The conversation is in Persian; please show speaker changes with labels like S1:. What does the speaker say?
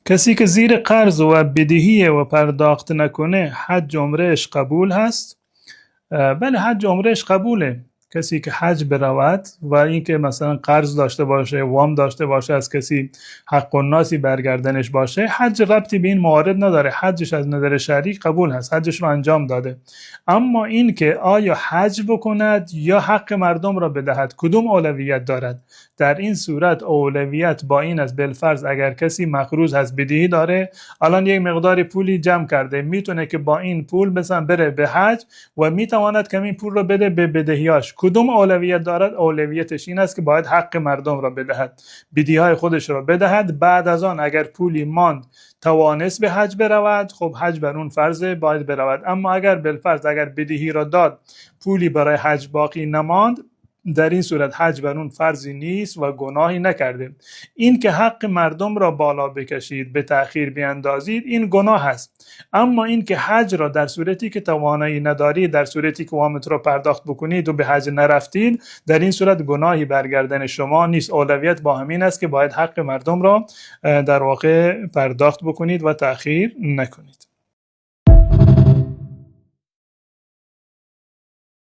S1: کسی که زیر قرض و بدهی و پرداخت نکنه حج عمرهش قبول هست؟ بله، حج عمرهش قبوله. کسی که حج برود و اینکه مثلا قرض داشته باشه، وام داشته باشه، از کسی حق الناسی برگردنش باشه، حج ربطی به این موارد نداره. حجش از نظر شرعی قبول هست، حجش رو انجام داده. اما این که آیا حج بکند یا حق مردم را بدهد، کدوم اولویت دارد؟ در این صورت اولویت با این است بالفرض اگر کسی مقروض هست، بدهی داره، الان یک مقدار پولی جمع کرده، میتونه که با این پول مثلا بره به حج و میتواند که این پول رو بده به بدهیاش. کدوم اولویت دارد؟ اولویتش این است که باید حق مردم را بدهد، بدهی‌های خودش را بدهد. بعد از آن اگر پولی ماند توانست به حج برود، خب حج بر اون فرضه، باید برود. اما اگر بالفرض اگر بدهی را داد، پولی برای حج باقی نماند، در این صورت حج بر اون فرضی نیست و گناهی نکرده. این که حق مردم را بالا بکشید، به تأخیر بیاندازید، این گناه است. اما این که حج را در صورتی که توانایی ندارید، در صورتی که وامت را پرداخت بکنید و به حج نرفتید، در این صورت گناهی برگردن شما نیست. اولویت با همین است که باید حق مردم را در واقع پرداخت بکنید و تأخیر نکنید.